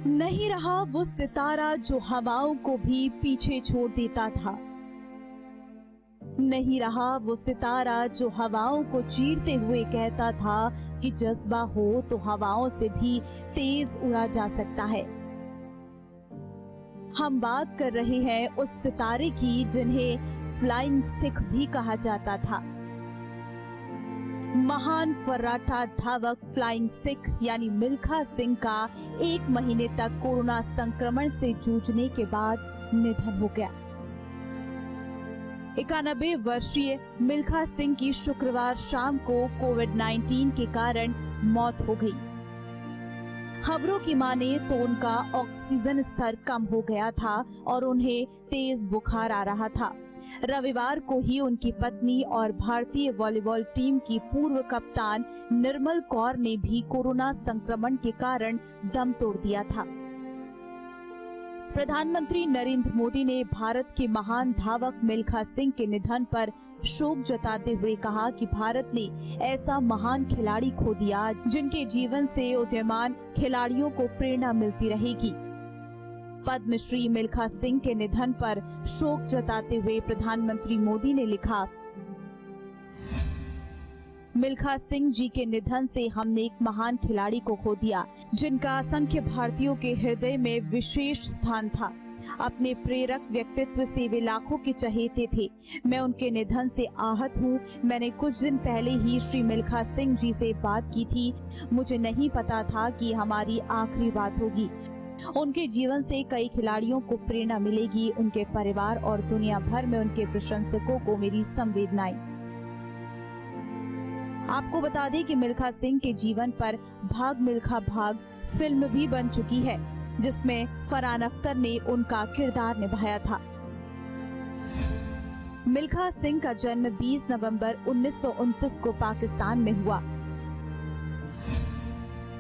नहीं रहा वो सितारा जो हवाओं को भी पीछे छोड़ देता था। नहीं रहा वो सितारा जो हवाओं को चीरते हुए कहता था कि जज्बा हो तो हवाओं से भी तेज उड़ा जा सकता है। हम बात कर रहे हैं उस सितारे की जिन्हें फ्लाइंग सिख भी कहा जाता था। महान फर्राटा धावक फ्लाइंग सिख यानी मिल्खा सिंह का 1 महीने तक कोरोना संक्रमण से जूझने के बाद निधन हो गया। 91 वर्षीय मिल्खा सिंह की शुक्रवार शाम को कोविड-19 के कारण मौत हो गई। खबरों की माने तो उनका ऑक्सीजन स्तर कम हो गया था और उन्हें तेज बुखार आ रहा था। रविवार को ही उनकी पत्नी और भारतीय वॉलीबॉल टीम की पूर्व कप्तान निर्मल कौर ने भी कोरोना संक्रमण के कारण दम तोड़ दिया था। प्रधानमंत्री नरेंद्र मोदी ने भारत के महान धावक मिल्खा सिंह के निधन पर शोक जताते हुए कहा कि भारत ने ऐसा महान खिलाड़ी खो दिया जिनके जीवन से उदीयमान खिलाड़ियों को प्रेरणा मिलती रहेगी। पद्मश्री मिल्खा सिंह के निधन पर शोक जताते हुए प्रधानमंत्री मोदी ने लिखा, मिल्खा सिंह जी के निधन से हमने एक महान खिलाड़ी को खो दिया जिनका असंख्य भारतीयों के हृदय में विशेष स्थान था। अपने प्रेरक व्यक्तित्व से वे लाखों के चहेते थे। मैं उनके निधन से आहत हूँ। मैंने कुछ दिन पहले ही श्री मिल्खा सिंह जी से बात की थी। मुझे नहीं पता था कि हमारी आखिरी बात होगी। उनके जीवन से कई खिलाड़ियों को प्रेरणा मिलेगी। उनके परिवार और दुनिया भर में उनके प्रशंसकों को मेरी संवेदनाएं। आपको बता दें कि मिल्खा सिंह के जीवन पर भाग मिल्खा भाग फिल्म भी बन चुकी है जिसमें फरहान अख्तर ने उनका किरदार निभाया था। मिल्खा सिंह का जन्म 20 नवंबर 1929 को पाकिस्तान में हुआ।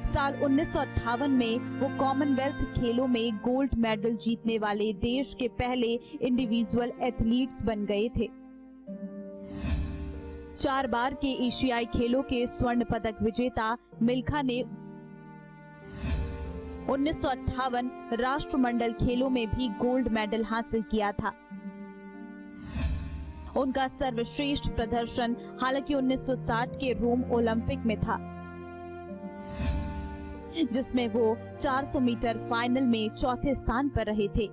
साल 1958 में वो कॉमनवेल्थ खेलों में गोल्ड मेडल जीतने वाले देश के पहले इंडिविजुअल एथलीट्स बन गए थे। 4 बार के एशियाई खेलों के स्वर्ण पदक विजेता मिल्खा ने 1958 राष्ट्रमंडल खेलों में भी गोल्ड मेडल हासिल किया था। उनका सर्वश्रेष्ठ प्रदर्शन हालांकि 1960 के रोम ओलंपिक में था जिसमें वो 400 मीटर फाइनल में चौथे स्थान पर रहे थे।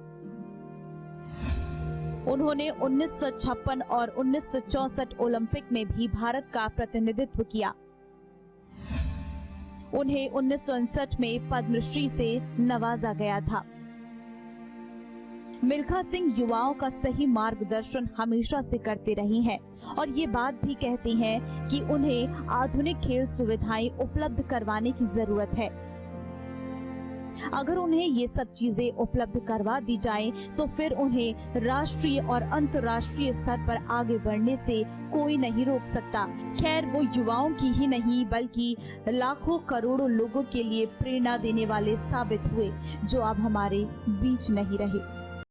उन्होंने 1956 और 1964 ओलंपिक में भी भारत का प्रतिनिधित्व किया। उन्हें 1959 में पद्मश्री से नवाजा गया था। मिल्खा सिंह युवाओं का सही मार्गदर्शन हमेशा से करते रही हैं और ये बात भी कहती हैं कि उन्हें आधुनिक खेल सुविधाएं उपलब्ध करवाने की जरूरत है। अगर उन्हें ये सब चीजें उपलब्ध करवा दी जाएं, तो फिर उन्हें राष्ट्रीय और अंतर्राष्ट्रीय स्तर पर आगे बढ़ने से कोई नहीं रोक सकता। खैर, वो युवाओं की ही नहीं बल्कि लाखों करोड़ों लोगों के लिए प्रेरणा देने वाले साबित हुए जो अब हमारे बीच नहीं रहे।